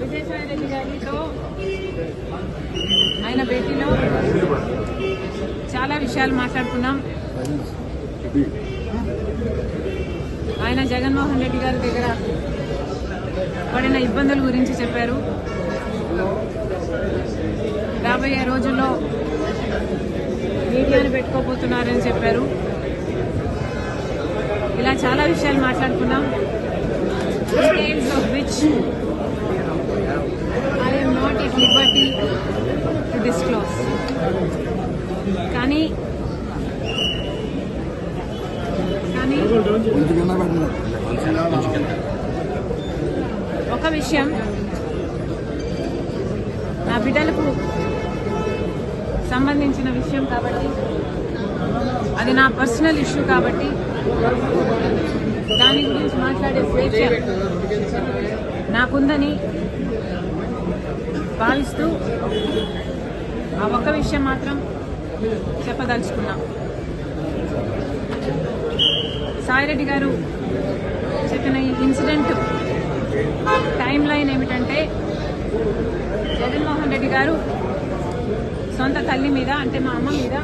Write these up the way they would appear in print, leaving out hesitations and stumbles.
విజయసాయి రెడ్డి గారితో ఆయన భేటీలో చాలా విషయాలు మాట్లాడుకున్నాం. ఆయన జగన్మోహన్ రెడ్డి గారి దగ్గర పడిన ఇబ్బందుల గురించి చెప్పారు. రాబోయే రోజుల్లో మీడియాను పెట్టుకోబోతున్నారని చెప్పారు. ఇలా చాలా విషయాలు మాట్లాడుకున్నాం. Details of which I am not at liberty to disclose. కానీ ఒక విషయం, నా బిడ్డలకు సంబంధించిన విషయం కాబట్టి, అది నా పర్సనల్ ఇష్యూ కాబట్టి దాని గురించి మాట్లాడే స్వేచ్ఛ నాకుందని భావిస్తూ ఆ ఒక్క విషయం మాత్రం చెప్పదలుచుకున్నాం. సాయిరెడ్డి గారు చెప్పిన ఈ ఇన్సిడెంట్ టైం లైన్ ఏమిటంటే, జగన్మోహన్ రెడ్డి గారు సొంత తల్లి మీద, అంటే మా అమ్మ మీద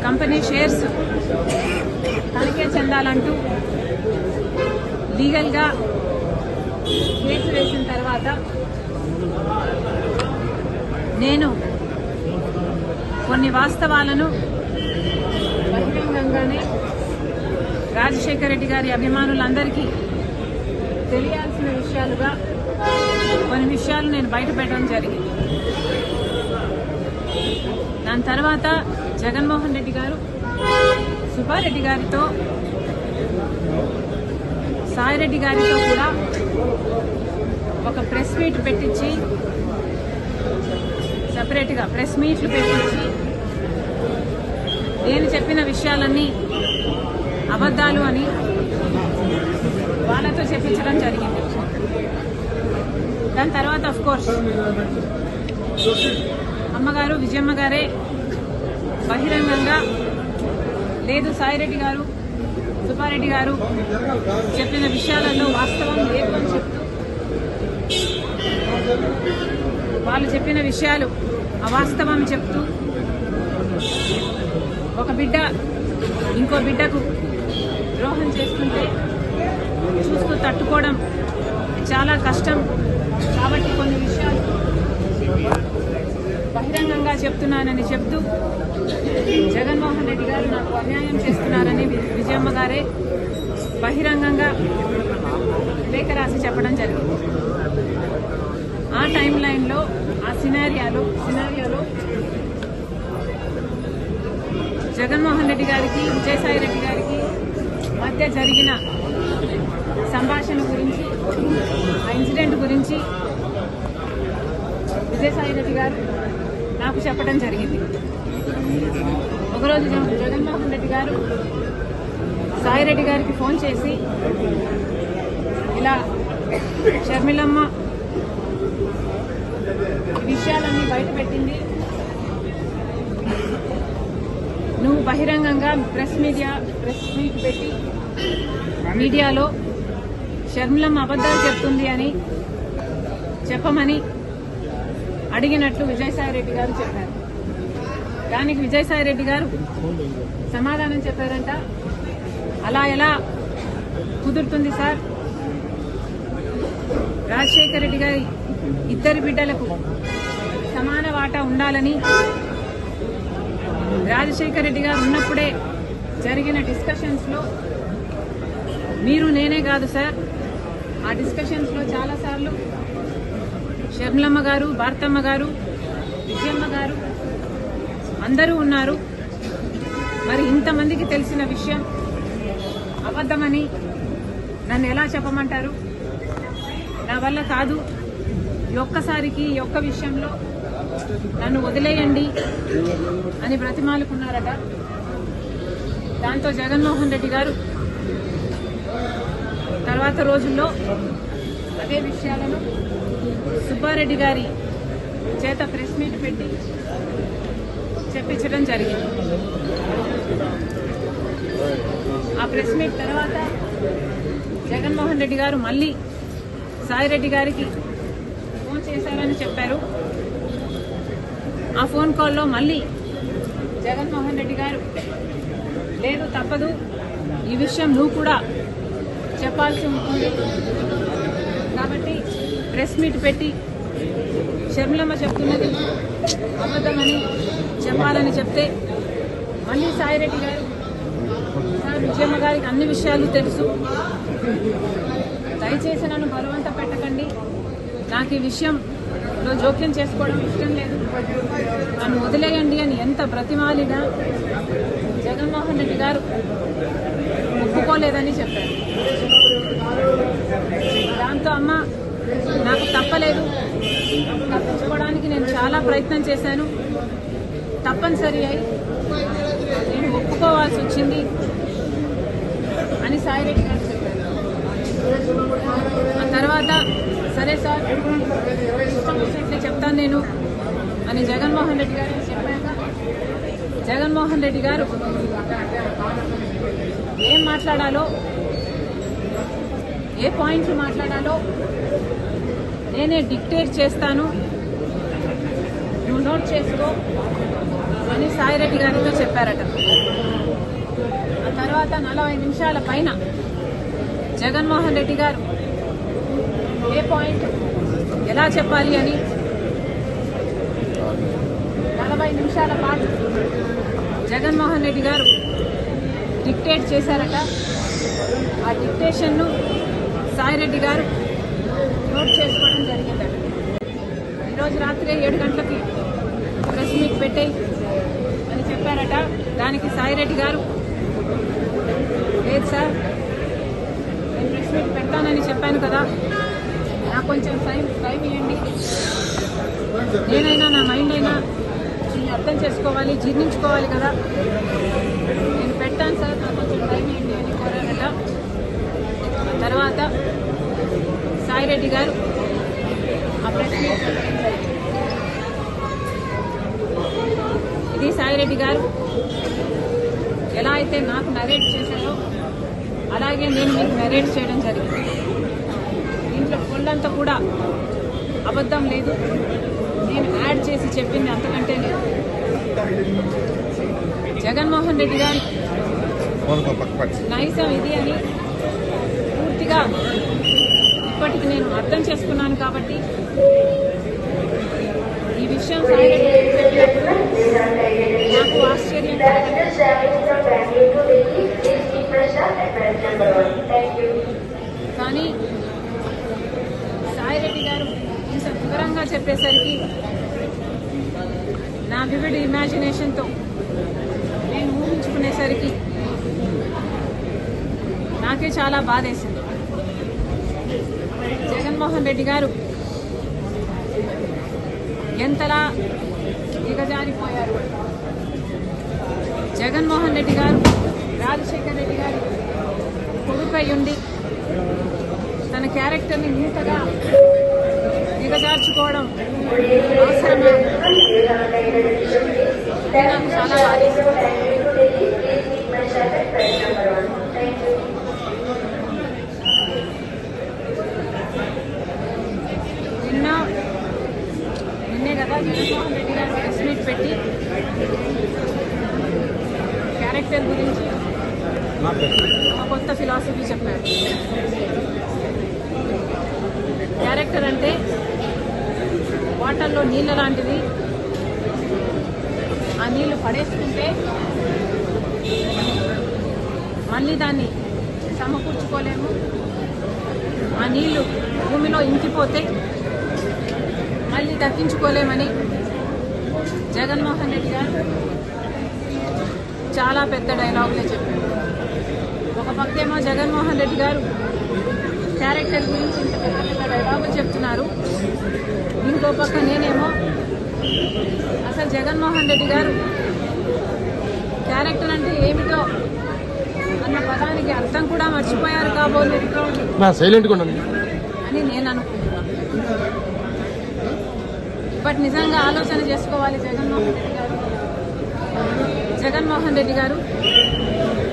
కంపెనీ షేర్స్ తనిఖీ చెందాలంటూ లీగల్గా కేసు వేసిన తర్వాత నేను కొన్ని వాస్తవాలను బహిరంగంగానే రాజశేఖర రెడ్డి గారి అభిమానులందరికీ తెలియాల్సిన విషయాలుగా కొన్ని విషయాలు నేను బయట పెట్టడం జరిగింది. దాని తర్వాత జగన్మోహన్ రెడ్డి గారు సుబ్బారెడ్డి గారితో, సాయిరెడ్డి గారితో కూడా ఒక ప్రెస్ మీట్ పెట్టించి, సపరేట్గా ప్రెస్ మీట్లు పెట్టించి నేను చెప్పిన విషయాలన్నీ అబద్ధాలు అని వాళ్ళతో చెప్పించడం జరిగింది. దాని తర్వాత ఆఫ్ కోర్స్ అమ్మగారు విజయమ్మ గారే బహిరంగంగా లేదు, సాయిరెడ్డి గారు సుబ్బారెడ్డి గారు చెప్పిన విషయాలలో వాస్తవం లేదు అని చెప్తూ, వాళ్ళు చెప్పిన విషయాలు అవాస్తవం చెప్తూ, ఒక బిడ్డ ఇంకో బిడ్డకు ద్రోహం చేస్తుంటే చూస్తూ తట్టుకోవడం చాలా కష్టం కాబట్టి కొన్ని విషయాలు బహిరంగంగా చెప్తున్నానని చెప్తూ, జగన్మోహన్ రెడ్డి గారు నాకు అన్యాయం చేస్తున్నారని విజయమ్మ గారే బహిరంగంగా లేఖ రాసి చెప్పడం జరిగింది. ఆ టైం లైన్లో, ఆ సినారియాలో జగన్మోహన్ రెడ్డి గారికి విజయసాయి రెడ్డి గారికి మధ్య జరిగిన సంభాషణ గురించి, ఆ ఇన్సిడెంట్ గురించి విజయసాయి రెడ్డి గారు నాకు చెప్పడం జరిగింది. ఒకరోజు జగన్మోహన్ రెడ్డి గారు సాయిరెడ్డి గారికి ఫోన్ చేసి, ఇలా షర్మిలమ్మ విషయాలన్నీ బయట పెట్టింది, నువ్వు బహిరంగంగా ప్రెస్ మీట్ పెట్టి మీడియాలో షర్మిలమ్మ అబద్ధాలు చెప్తుంది అని చెప్పమని అడిగినట్లు విజయసాయి రెడ్డి గారు చెప్పారు. దానికి విజయసాయి రెడ్డి గారు సమాధానం చెప్పారంట, అలా ఎలా కుదురుతుంది సార్, రాజశేఖర రెడ్డి గారి ఇద్దరి బిడ్డలకు సమాన వాటా ఉండాలని రాజశేఖర రెడ్డి గారు ఉన్నప్పుడే జరిగిన డిస్కషన్స్ లో మీరు నేనే కాదు సార్, ఆ డిస్కషన్స్ లో చాలాసార్లు షర్మిలమ్మ గారు, భారతమ్మ గారు, విజయమ్మ గారు అందరూ ఉన్నారు. మరి ఇంతమందికి తెలిసిన విషయం అబద్ధమని నన్ను ఎలా చెప్పమంటారు? నా వల్ల కాదు, ఈ ఒక్కసారికి ఈ ఒక్క విషయంలో నన్ను వదిలేయండి అని బ్రతిమాలుకున్నారట. దాంతో జగన్మోహన్ రెడ్డి గారు తర్వాత రోజుల్లో అదే విషయాలను సుబ్బారెడ్డి గారి చేత ప్రెస్ మీట్ పెట్టి చెప్పించడం జరిగింది. ఆ ప్రెస్ మీట్ తర్వాత జగన్మోహన్ రెడ్డి గారు మళ్ళీ సాయిరెడ్డి గారికి ఫోన్ చేశారని చెప్పారు. ఆ ఫోన్ కాల్లో మళ్ళీ జగన్మోహన్ రెడ్డి గారు లేదు తప్పదు, ఈ విషయం నువ్వు కూడా చెప్పాల్సి ఉంటుంది కాబట్టి ప్రెస్ మీట్ పెట్టి షర్మిలమ్మ చెప్తున్నది అబద్ధమని చెప్పాలని చెప్తే మళ్ళీ సాయిరెడ్డి గారు సార్ విజయమ్మ గారికి అన్ని విషయాలు తెలుసు, దయచేసి నన్ను బలవంత పెట్టకండి, నాకు ఈ విషయంలో జోక్యం చేసుకోవడం ఇష్టం లేదు, నన్ను వదిలేయండి అని ఎంత బ్రతిమాలినా జగన్మోహన్ రెడ్డి గారు ఒప్పుకోలేదని చెప్పారు. దాంతో అమ్మ నాకు తప్పలేదు, తప్పించుకోవడానికి నేను చాలా ప్రయత్నం చేశాను, తప్పనిసరి అయి నేను ఒప్పుకోవాల్సి వచ్చింది అని సాయిరెడ్డి గారు చెప్పారు. ఆ తర్వాత సరే సార్ ఇష్టం వచ్చినట్లే చెప్తాను నేను అని జగన్మోహన్ రెడ్డి గారికి చెప్పాక జగన్మోహన్ రెడ్డి గారు ఏం మాట్లాడాలో, ఏ పాయింట్లు మాట్లాడాలో నేనే డిక్టేట్ చేస్తాను, నువ్వు నోట్ చేసుకో అని సాయిరెడ్డి గారితో చెప్పారట. ఆ తర్వాత 40 నిమిషాల పైన జగన్మోహన్ రెడ్డి గారు ఏ పాయింట్ ఎలా చెప్పాలి అని 40 నిమిషాల పాటు జగన్మోహన్ రెడ్డి గారు డిక్టేట్ చేశారట. ఆ డిక్టేషన్ను సాయిరెడ్డి గారు నోట్ చేసుకోవడం జరిగిందట. ఈరోజు రాత్రి 7 గంటలకి ప్రెస్ మీట్ పెట్టేయి అని చెప్పారట. దానికి సాయిరెడ్డి గారు లేదు సార్ నేను ప్రెస్ మీట్ పెడతానని చెప్పాను కదా, నాకు కొంచెం టైం ఇవ్వండి, నేనైనా నా మైండ్ అయినా అర్థం చేసుకోవాలి, జీర్ణించుకోవాలి కదా, నేను పెట్టాను సార్ నాకు కొంచెం టైం ఇవ్వండి అని కోరారట. తర్వాత సాయిరెడ్డి గారు ఆ ప్రెస్ మీట్ ఇది సాయిరెడ్డి గారు ఎలా అయితే నాకు నరేట్ చేశారో అలాగే నేను మీకు నరేట్ చేయడం జరిగింది. దీంట్లో ఫుల్లంతా కూడా అబద్ధం లేదు, నేను యాడ్ చేసి చెప్పింది అంతకంటే లేదు. జగన్మోహన్ రెడ్డి గారి నైజం ఇది అని పూర్తిగా ఇప్పటికి నేను అర్థం చేసుకున్నాను కాబట్టి ఈ విషయం సాయిరెడ్డి గారికి చెప్పినప్పుడు నాకు ఆశ్చర్యం కానీ సాయిరెడ్డి గారు ఇంత వివరంగా చెప్పేసరికి నా వివిడ్ ఇమాజినేషన్తో నేను ఊహించుకునేసరికి నాకే చాలా బాధేసింది. జగన్మోహన్ రెడ్డి గారు ఎంతలా దిగజారిపోయారు. జగన్మోహన్ రెడ్డి గారు రాజశేఖర్ రెడ్డి గారి కొడుకై ఉండి తన క్యారెక్టర్ని ఇంతగా దిగజార్చుకోవడం అవసరమా? నాకు చాలా బాధేసింది. నిన్నే కదా జగన్మోహన్ రెడ్డి గారు ప్రెస్ మీట్ పెట్టి క్యారెక్టర్ గురించి ఒక కొత్త ఫిలాసఫీ చెప్పారు. క్యారెక్టర్ అంటే వాటర్లో నీళ్ళ లాంటిది, ఆ నీళ్లు పడేసుకుంటే మళ్ళీ దాన్ని సమకూర్చుకోలేము, ఆ నీళ్లు భూమిలో ఇంకిపోతే మళ్ళీ దక్కించుకోలేమని జగన్మోహన్ రెడ్డి గారు చాలా పెద్ద డైలాగులే చెప్పారు. ఒక పక్కేమో జగన్మోహన్ రెడ్డి గారు క్యారెక్టర్ గురించి ఇంత పెద్ద పెద్ద డైలాగులు చెప్తున్నారు, ఇంకో పక్క నేనేమో అసలు జగన్మోహన్ రెడ్డి గారు క్యారెక్టర్ అంటే ఏమిటో అన్న పదానికి అర్థం కూడా మర్చిపోయారు కాబోలు అని నేను అనుకుంటున్నాను. బట్ నిజంగా ఆలోచన చేసుకోవాలి జగన్మోహన్ రెడ్డి గారు.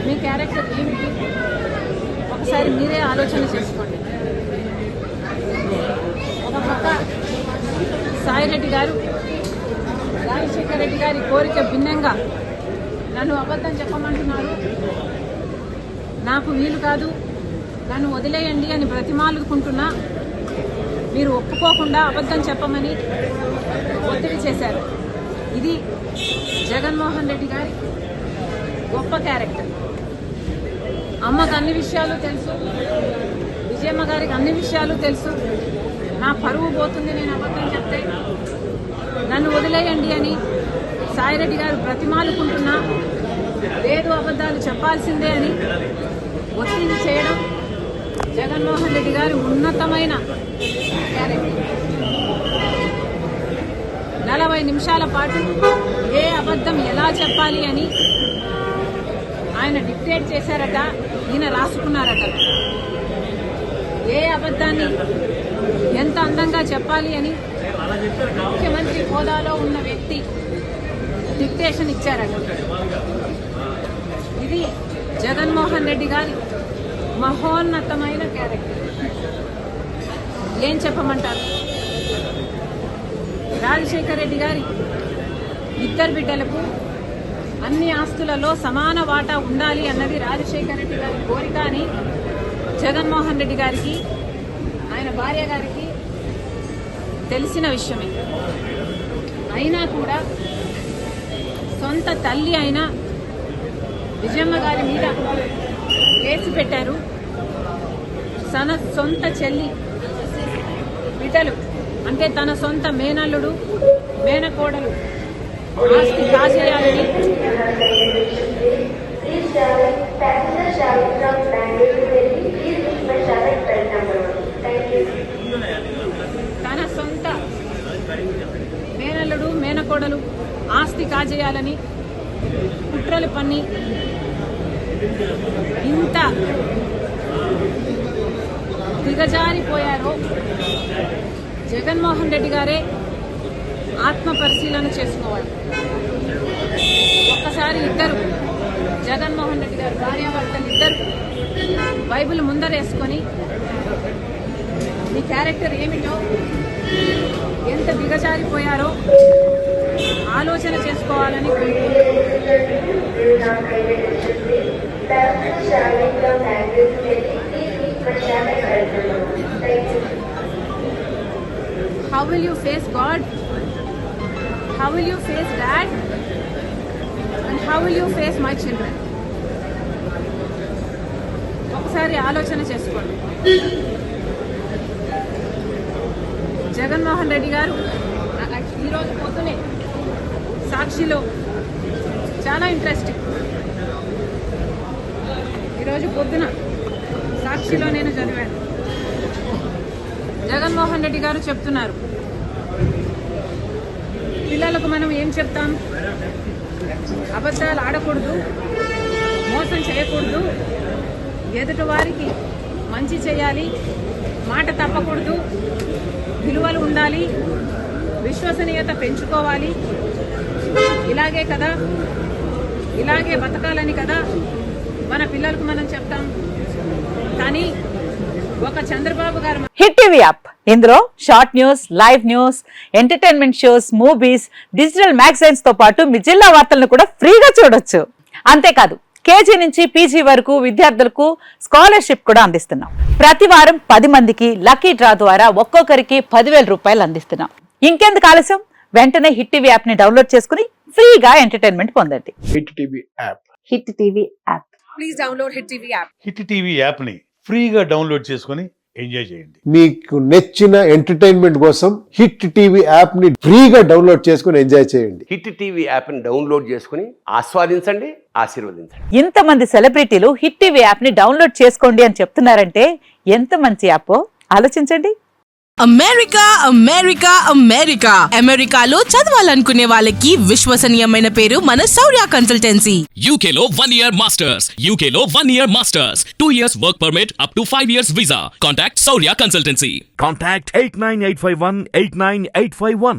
మీకు క్యారెక్టర్ ఏమిటి ఒకసారి మీరే ఆలోచన చేసుకోండి. ఒక పక్క సాయిరెడ్డి గారు రాజశేఖర రెడ్డి గారి కోరిక భిన్నంగా నన్ను అబద్ధం చెప్పమంటున్నారు, నాకు వీలు కాదు, నన్ను వదిలేయండి అని బ్రతిమాలుకుంటున్నా మీరు ఒప్పుకోకుండా అబద్ధం చెప్పమని ఒత్తిడి చేశారు. ఇది జగన్మోహన్ రెడ్డి గారి గొప్ప క్యారెక్టర్. అమ్మకు అన్ని విషయాలు తెలుసు, విజయమ్మ గారికి అన్ని విషయాలు తెలుసు. నా పరువు పోతుంది నేను అబద్ధం చెప్తే, నన్ను వదిలేయండి అని సాయిరెడ్డి గారు బ్రతిమాలుకుంటున్నా లేదు అబద్ధాలు చెప్పాల్సిందే అని ఒత్తిడి చేయడం జగన్మోహన్ రెడ్డి గారి ఉన్నతమైన క్యారెక్టర్. 40 నిమిషాల పాటు ఏ అబద్ధం ఎలా చెప్పాలి అని ఆయన డిక్టేట్ చేశారట, ఈయన రాసుకున్నారట. ఏ అబద్ధాన్ని ఎంత అందంగా చెప్పాలి అని ముఖ్యమంత్రి హోదాలో ఉన్న వ్యక్తి డిక్టేషన్ ఇచ్చారట. ఇది జగన్మోహన్ రెడ్డి గారి మహోన్నతమైన క్యారెక్టర్. ఏం చెప్పమంటారు? రాజశేఖర రెడ్డి గారి 2 బిడ్డలకు అన్ని ఆస్తులలో సమాన వాటా ఉండాలి అన్నది రాజశేఖర రెడ్డి గారి కోరిక అని జగన్మోహన్ రెడ్డి గారికి ఆయన భార్య గారికి తెలిసిన విషయమే. అయినా కూడా సొంత తల్లి అయిన విజయమ్మ గారి మీద కేసు పెట్టారు. తన సొంత చెల్లి బిడ్డలు అంటే తన సొంత మేనల్లుడు మేనకోడలు ఆస్తి కాజేయాలని తన సొంత మేనల్లుడు మేనకోడలు ఆస్తి కాజేయాలని కుట్రలు పన్ని ఇంత దిగజారిపోయారో జగన్మోహన్ రెడ్డి గారే ఆత్మ పరిశీలన చేసుకోవాలి. ఒక్కసారి ఇద్దరు జగన్మోహన్ రెడ్డి గారు భార్యాభర్తలు ఇద్దరు బైబిల్ ముందరేసుకొని మీ క్యారెక్టర్ ఏమిటో ఎంత దిగజారిపోయారో ఆలోచన చేసుకోవాలని How will you face God? How will you face Dad? And how will you face my children? ఒకసారి ఆలోచన చేసుకోండి. జగన్మోహన్ రెడ్డి గారు ఈరోజు పొద్దునే సాక్షిలో చాలా ఇంట్రెస్టింగ్, ఈరోజు పొద్దున సాక్షిలో నేను చదివాను. జగన్మోహన్ రెడ్డి గారు చెప్తున్నారు, పిల్లలకు మనం ఏం చెప్తాం? అబద్ధాలు ఆడకూడదు, మోసం చేయకూడదు, ఎదుటి వారికి మంచి చేయాలి, మాట తప్పకూడదు, విలువలు ఉండాలి, విశ్వసనీయత పెంచుకోవాలి, ఇలాగే కదా, ఇలాగే బతకాలని కదా మన పిల్లలకు మనం చెప్తాం. కానీ ఒక చంద్రబాబు గారు హిట్ టీవీ యాప్, ఇందులో short news, live news, entertainment shows, movies, digital magazines తో పాటు మీ జిల్లా వార్తలను కూడా ఫ్రీగా చూడొచ్చు. అంతేకాదు కేజీ నుంచి పీజీ వరకు విద్యార్థులకు స్కాలర్షిప్ కూడా అందిస్తున్నాం. ప్రతి వారం 10 మందికి లక్కీ డ్రా ద్వారా ఒక్కొక్కరికి 10,000 రూపాయలు అందిస్తున్నాం. ఇంకెందుకు ఆలస్యం? వెంటనే హిట్ టీవీ యాప్ ని డౌన్లోడ్ చేసుకుని ఫ్రీగా ఎంటర్టైన్మెంట్ పొందండి. Hit TV app. Hit TV app. Please download hit TV app. Hit TV app ని ఫ్రీగా డౌన్లోడ్ చేసుకుని ఎంజాయ్ చేయండి. మీకు నచ్చిన ఎంటర్టైన్మెంట్ కోసం హిట్ టీవీ యాప్ ని ఫ్రీగా డౌన్లోడ్ చేసుకుని ఎంజాయ్ చేయండి. హిట్ టీవీ యాప్ ని డౌన్లోడ్ చేసుకుని ఆస్వాదించండి, ఆశీర్వదించండి. ఇంతమంది సెలబ్రిటీలు హిట్ టీవీ యాప్ ని డౌన్లోడ్ చేసుకోండి అని చెప్తున్నారంటే ఎంత మంచి యాప్ ఆలోచించండి. అమెరికా అమెరికా అమెరికా అమెరికాలో చదవాలనుకునే వాళ్ళకి విశ్వసనీయమైన పేరు మన శౌర్య కన్సల్టెన్సీ. UK లో 1 year masters, UK లో 1 year masters, 2 years work permit up to 5 years visa. Contact Saurya Consultancy. Contact 89851 89851.